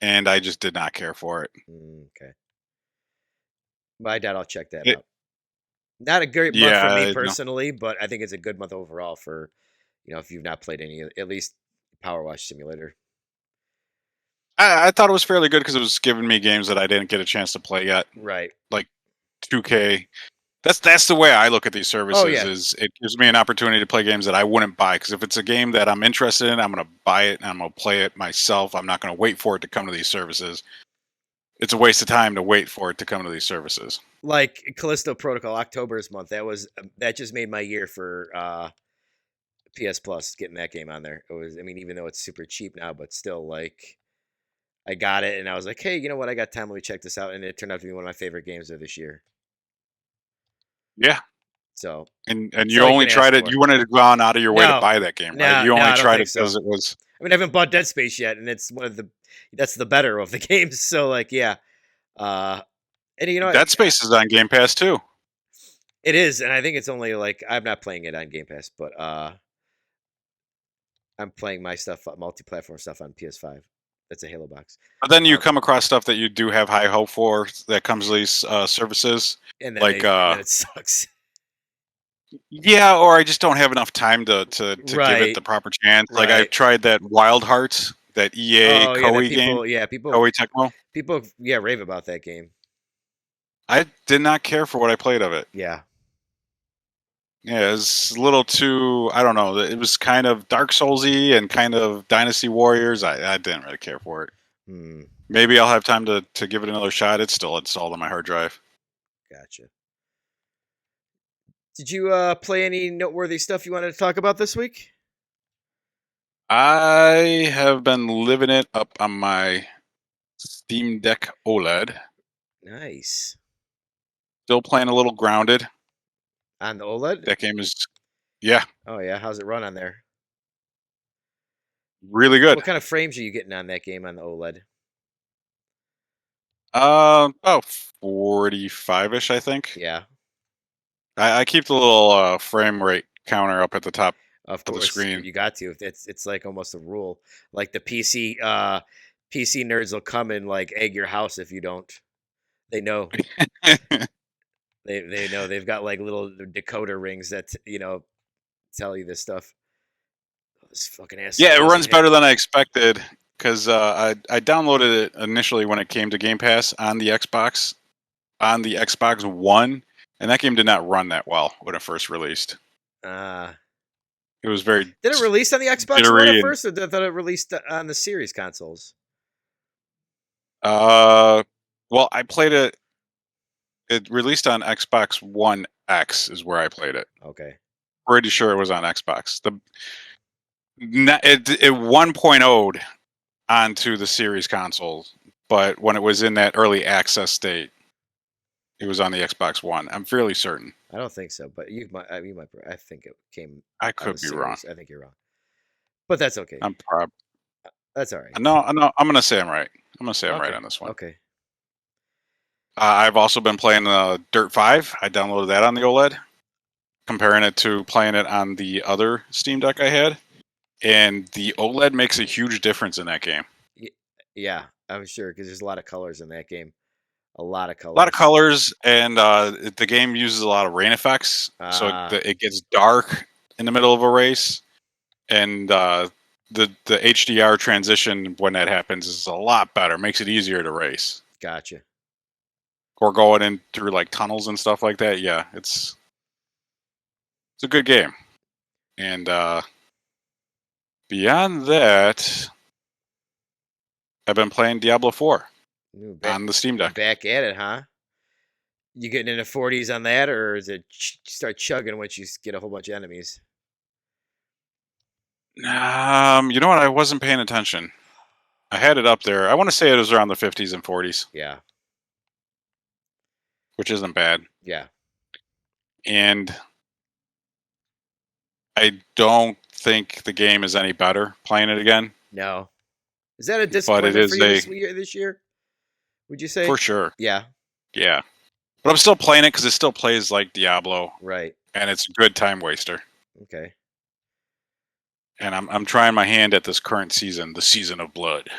and I just did not care for it. Okay, my dad. I'll check that it out. Not a great month for me yeah, no. personally, but I think it's a good month overall for if you've not played any, at least Power Wash Simulator. I thought it was fairly good because it was giving me games that I didn't get a chance to play yet, Right. like 2K. That's the way I look at these Oh services. yeah. Is it gives me an opportunity to play games that I wouldn't buy, because if it's a game that I'm interested in, I'm going to buy it and I'm going to play it myself. I'm not going to wait for it to come to these services. It's a waste of time to wait for it to come to these services. Like Callisto Protocol, October's month. That just made my year for PS Plus, getting that game on there. It was, I mean, even though it's super cheap now, but still, like, I got it and I was like, hey, you know what? I got time. Let me check this out, and it turned out to be one of my favorite games of this year. Yeah, So and that's you all you only can ask tried it. for. You wanted to go on out of your way to No, buy that game, right? no, You no, only I don't tried think it because so. it was. I mean, I haven't bought Dead Space yet, and it's that's the better of the games. So, like, yeah, uh, and Dead Space is on Game Pass too. it is, and I think it's only like I'm not playing it on Game Pass, but I'm playing my stuff, multi-platform stuff on PS5. That's a Halo box. But then you Um, come across stuff that you do have high hope for that comes with these services. Like, and then it sucks. yeah, or I just don't have enough time to give it Right, the proper chance. Like I've right. tried that Wild Hearts, that EA Oh yeah, that Koei game, Koei Tecmo. people yeah rave about that game. I did not care for what I played of it. Yeah, Yeah, it was a little too. I don't know. It was kind of Dark Soulsy and kind of Dynasty Warriors. I didn't really care for it. Hmm. Maybe I'll have time to give it another shot. It's still installed on my hard drive. Gotcha. Did you play any noteworthy stuff you wanted to talk about this week? I have been living it up on my Steam Deck OLED. Nice. Still playing a little Grounded. On the OLED? That game is, yeah, Oh yeah. How's it run on there? really good. What kind of frames are you getting on that game on the OLED? About 45-ish, I think. Yeah. I keep the little frame rate counter up at the top Of of the course, screen. you got to. It's like almost a rule. Like the PC nerds will come and like egg your house if you don't. They know. They know. They've got like little decoder rings that tell you this stuff. This fucking Yeah, asshole it doesn't runs have. better than I expected because I downloaded it initially when it came to Game Pass on the Xbox One, and that game did not run that well when it first released. Uh, It was very did it release on the Xbox One at jittery and first, or did I thought it released on the Series consoles? uh, well, I played it. It released on Xbox One X is where I played it. Okay. Pretty sure it was on Xbox. It 1.0'd onto the Series consoles, but when it was in that early access state, it was on the Xbox One. I'm fairly certain. I don't think so, but you might. I think it came I on the could be wrong. Series. I think you're wrong, but that's okay. I'm prob. That's all right. No, no. I'm gonna say I'm right. I'm gonna say I'm right Okay. on this one. Okay. I've also been playing Dirt 5. I downloaded that on the OLED, comparing it to playing it on the other Steam Deck I had, and the OLED makes a huge difference in that game. Yeah, I'm sure because there's a lot of colors in that game. A lot of A lot of colors. colors, and the game uses a lot of rain effects, so it gets dark in the middle of a race, and the HDR transition when that happens is a lot better. Makes it easier to race Gotcha. or going in through like tunnels and stuff like that. Yeah, it's a good game, and beyond that, I've been playing Diablo 4 Back, on the Steam Deck. back at it, huh? You getting into 40s on that, or is it start chugging once you get a whole bunch of enemies? You know what? I wasn't paying attention. I had it up there. I want to say it was around the 50s and 40s, Yeah, which isn't bad. yeah. And I don't think the game is any better playing it again, No, is that a but it disappointment for is you a this year? Would you for say? sure. Yeah, Yeah, but I'm still playing it because it still plays like Diablo, right. and it's a good time waster. Okay. And I'm trying my hand at this current season, the Season of Blood.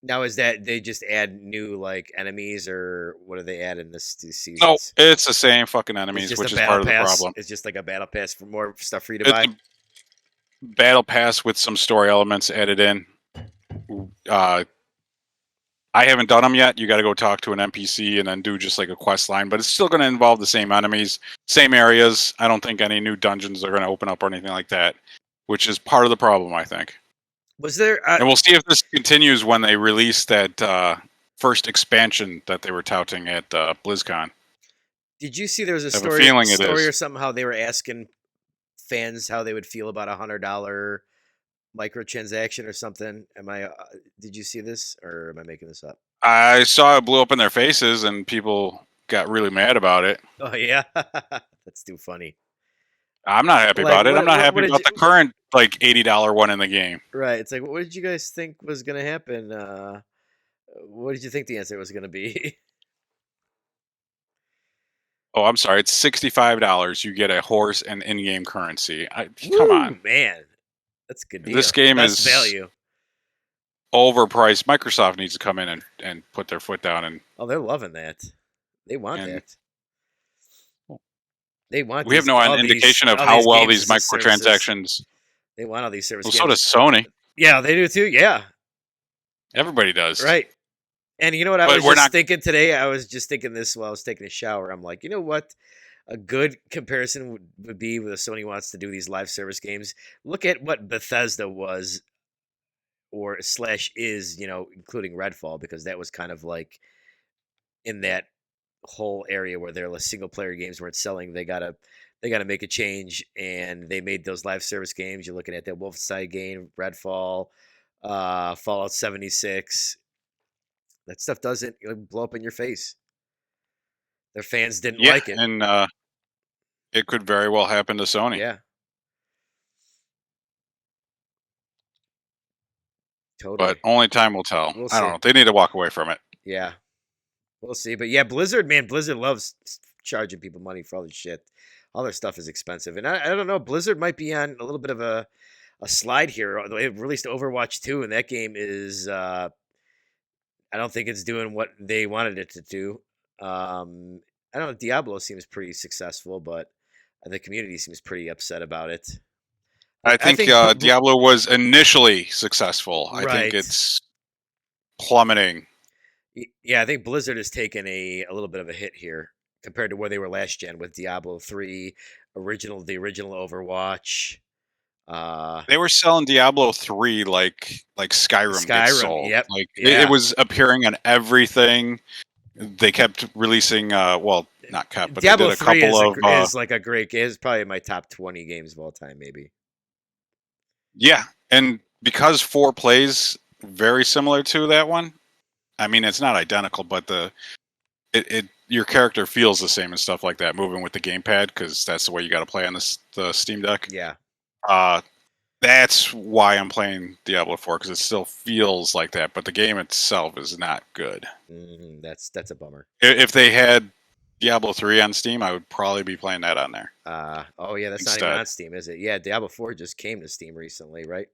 Now is that they just add new like enemies, or what do they add in these No, seasons? it's the same fucking It's enemies, just a which is battle part of the pass. problem. It's just like a battle pass for more stuff for you to It's buy. a battle pass with some story elements added in. Uh, I haven't done them yet. You got to go talk to an NPC and then do just like a quest line, but it's still going to involve the same enemies, same areas. I don't think any new dungeons are going to open up or anything like that, which is part of the problem, I think. Was there? And we'll see if this continues when they release that first expansion that they were touting at BlizzCon. Did you see there was a I have a feeling it story is. or something how they were asking fans how they would feel about $100 microtransaction or something? Did you see this or am I making this up? I saw it blew up in their faces and people got really mad about it. Oh yeah, that's too funny. I'm not happy Like about it. I'm not what happy did about you the current like $80 one in the game. right? It's like what did you guys think was gonna happen? What did you think the answer was gonna be? Oh, I'm sorry. It's $65. You get a horse and in-game currency. Come Woo on. man, that's a good This deal. game Best is value. overpriced. Microsoft needs to come in and put their foot down Oh, they're loving that. They want and that. They want we have no indication of all how these well games these as a services. microtransactions. They want all these service Well, so does games. Sony. Yeah, they do too. Yeah, Everybody does. right. And you know what I But was we're just not. thinking today? I was just thinking this while I was taking a shower. I'm like, you know what? A good comparison would be with Sony wants to do these live service games. Look at what Bethesda was or slash is, including Redfall, because that was kind of like in that whole area where their single player games weren't selling. They gotta make a change, and they made those live service games. You're looking at that Wolfenstein game, Redfall, Fallout 76. That stuff doesn't blow up in your face. Their fans didn't Yeah, like it. and it could very well happen to Sony, Yeah, but totally. only time will tell. We'll I don't see. know. They need to walk away from it. Yeah, we'll see. But yeah, Blizzard, man, Blizzard loves charging people money for all this shit. All their stuff is expensive, and I don't know. Blizzard might be on a little bit of a slide here. They released Overwatch 2, and that game is I don't think it's doing what they wanted it to do. I don't know. Diablo seems pretty successful, but the community seems pretty upset about it. I I think think Diablo was initially successful. I think right. it's plummeting. Yeah, I think Blizzard has taken a little bit of a hit here compared to where they were last gen with Diablo 3, the original Overwatch. Uh They were selling Diablo 3 like Skyrim gets Skyrim, sold. yep. Like it Yeah. was appearing on everything. They kept releasing well, not kept, but they did Diablo a 3 couple of is like a great game. It's probably my top 20 games of all time maybe. yeah, and because 4 plays very similar to that one. I mean, it's not identical, but it your character feels the same and stuff like that, moving with the gamepad, because that's the way you got to play on the Steam Deck. Yeah. Uh, that's why I'm playing Diablo 4, because it still feels like that, but the game itself is not good. That's a bummer. If they had Diablo 3 on Steam, I would probably be playing that on there Oh yeah, that's not even instead. on Steam, is it? Yeah, Diablo 4 just came to Steam recently, right?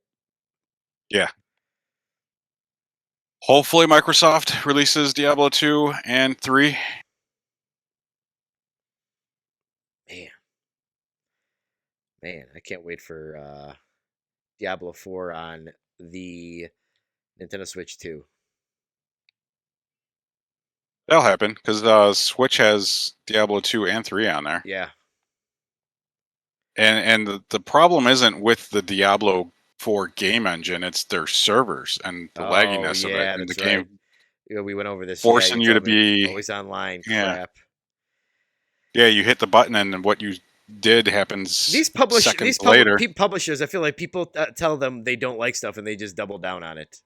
Yeah. Hopefully Microsoft releases Diablo 2 and 3. Man, man, I can't wait for Diablo 4 on the Nintendo Switch 2. That'll happen, because Switch has Diablo 2 and 3 on there. Yeah. And the problem isn't with the Diablo 4 game engine, it's their servers and the Oh lagginess of it, yeah, and the that's right. game Yeah, we went over this. Yeah, you forcing you to told me. be Always online yeah. crap. Yeah, you hit the button and what you did happens seconds later. Publishers, I feel like people tell them they don't like stuff and they just double down on it.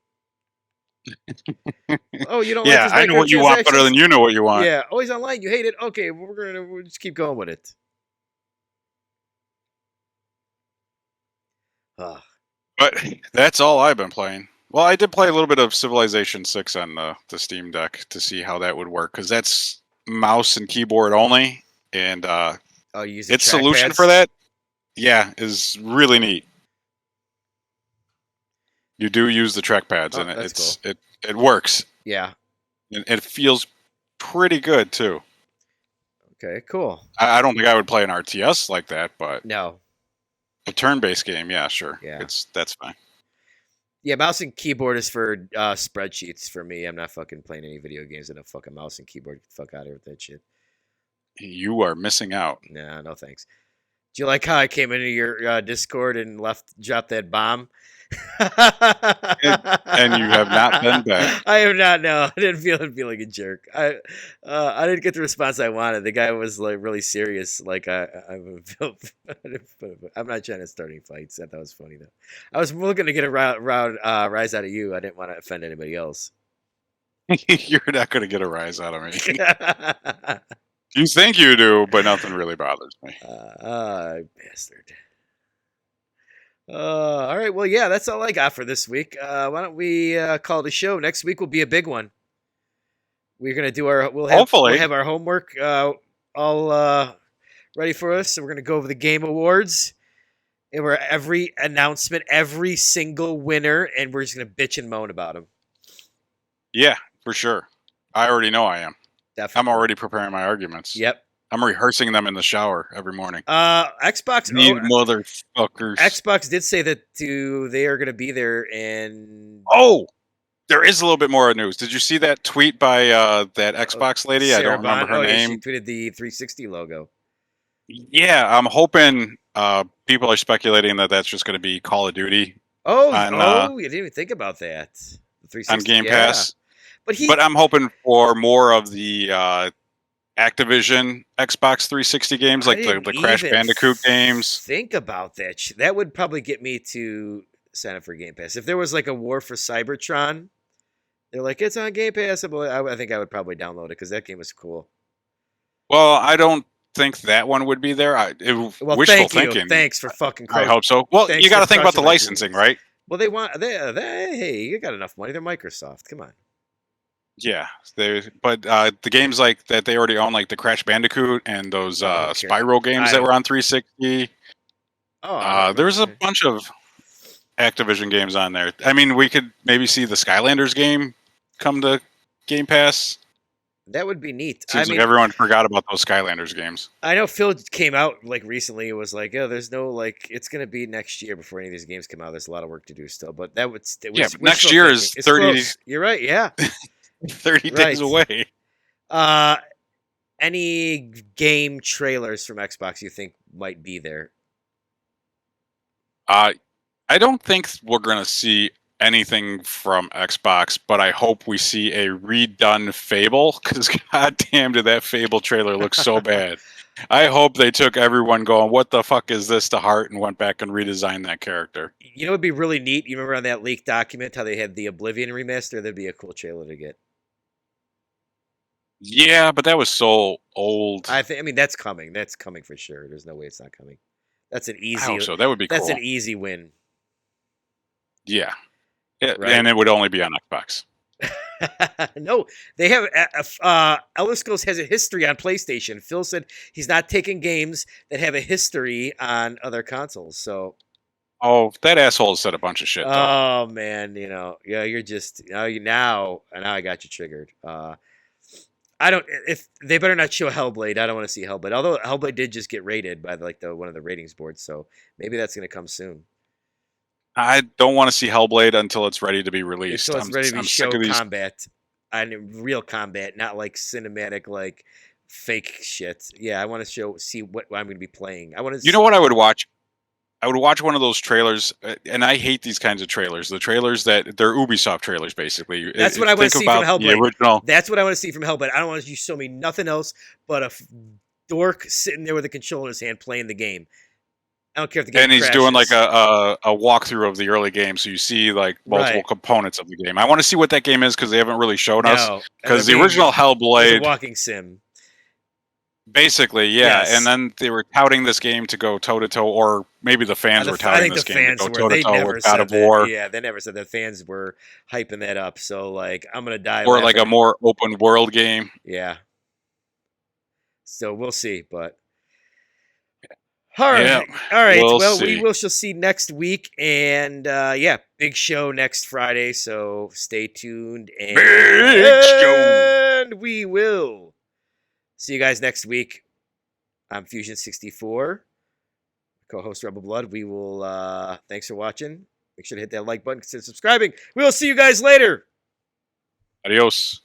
Oh, you don't like Yeah, these I know what you want better than microtransactions? you know what you want. Yeah, always online. You hate it. Okay, we'll just keep going with it. Ugh. But that's all I've been playing. Well, I did play a little bit of Civilization 6 on the Steam Deck to see how that would work, because that's mouse and keyboard only, and Oh, you use the its solution trackpads? for that, yeah, is really neat. You do use the trackpads, Oh, and that's cool. it works. Yeah. And it feels pretty good too. Okay, cool. I don't think I would play an RTS like that, but No. a turn-based game, yeah, sure, Yeah. that's fine. Yeah, mouse and keyboard is for spreadsheets for me. I'm not fucking playing any video games with a fucking mouse and keyboard. Get the fuck out of here with that shit. You are missing out. Nah, no thanks. Do you like how I came into your Discord and dropped that bomb? And you have not been back. I have not. No, I didn't feel like a jerk. I didn't get the response I wanted. The guy was like really serious. Like I'm not trying to start any fights. I thought it was funny though. I was looking to get a rise out of you. I didn't want to offend anybody else. You're not going to get a rise out of me. You think you do, but nothing really bothers me. Bastard. All right. Well, yeah, that's all I got for this week. Why don't we call it a show? Next week will be a big one. We're gonna do Hopefully. we'll have our homework all ready for us. So we're gonna go over the game awards, and we're every announcement, every single winner, and we're just gonna bitch and moan about them. Yeah, for sure. I already know I am. Definitely. I'm already preparing my arguments. Yep. I'm rehearsing them in the shower every morning. Xbox. These motherfuckers. Xbox did say that they are going to be there, and there is a little bit more news. Did you see that tweet by that Xbox lady? I don't remember her name. Yeah, she tweeted the 360 logo. Yeah, I'm hoping people are speculating that that's just going to be Call of Duty. on oh, you didn't even think about that. The on 360, Game yeah. Pass. But But I'm hoping for more of the Activision Xbox 360 games, I like didn't the Crash even Bandicoot games. think about that. That would probably get me to sign up for Game Pass. If there was like a War for Cybertron, they're like, it's on Game Pass. I think I would probably download it because that game was cool. Well, I don't think that one would be there. Well, Wishful thank you. thinking. Thanks for fucking I hope so. Well, thanks you got for to think about the crushing my licensing, dreams. right? Well, they want hey, you got enough money. They're Microsoft. Come on. Yeah, but the games like that they already own, like the Crash Bandicoot and those Oh, I don't care. Spyro games I that don't. were on 360. Oh, I don't There's a remember. bunch of Activision games on there. I mean, we could maybe see the Skylanders game come to Game Pass. That would be neat. I Seems like mean, everyone forgot about those Skylanders games. I know Phil came out like recently. It was like, oh, there's no like, it's gonna be next year before any of these games come out. There's a lot of work to do still, but Yeah, but we're next still year thinking. is It's 30, close. You're right. Yeah, 30 right. days away. Uh, any game trailers from Xbox you think might be there? I don't think we're going to see anything from Xbox, but I hope we see a redone Fable, because goddamn did that Fable trailer look so bad. I hope they took everyone going, what the fuck is this, to heart, and went back and redesigned that character. You know, it'd be really neat. You remember on that leaked document how they had the Oblivion remaster? That'd be a cool trailer to get. Yeah, but that was so old. I think. I mean, that's coming. That's coming for sure. There's no way it's not coming. That's an I easy. hope so. That would be That's cool. an easy win. Yeah. Right? And it would only be on Xbox. No, they have. Elder Scrolls has a history on PlayStation. Phil said he's not taking games that have a history on other consoles. So, Oh, that asshole said a bunch of shit, though. oh man, yeah, you're just now I got you triggered. I don't. If they better not show Hellblade, I don't want to see Hellblade. Although Hellblade did just get rated by the one of the ratings boards, so maybe that's going to come soon. I don't want to see Hellblade until it's ready to be released. Until it's ready to be I'm show sick of these. combat, and real combat, not like cinematic, like fake shit. Yeah, I want to see what I'm going to be playing. I want to. You know what I would watch? I would watch one of those trailers, and I hate these kinds of trailers. The trailers that they're Ubisoft trailers, basically. That's what I want to see from Hellblade. The original. That's what I want to see from Hellblade. I don't want you to show me nothing else but a dork sitting there with a controller in his hand playing the game. I don't care if the game And he's crashes. doing like a walkthrough of the early game, so you see like multiple components of the game. I want to see what that game is because they haven't really shown us. Because the original Hellblade, a walking sim. Basically, yeah. Yes. And then they were touting this game to go toe to toe, or maybe the fans were touting this game to go toe to toe with God of War. Yeah, they never said that. Fans were hyping that up. So like, I'm gonna die. Or like a more open world game. Yeah. So we'll see, but. All right. Yeah, all right. Well, we shall see next week, and yeah, big show next Friday. So stay tuned, and big show. And we will see you guys next week. I'm Fusion64, co-host Rebel Blood. We will. Thanks for watching. Make sure to hit that like button, consider subscribing. We will see you guys later. Adios.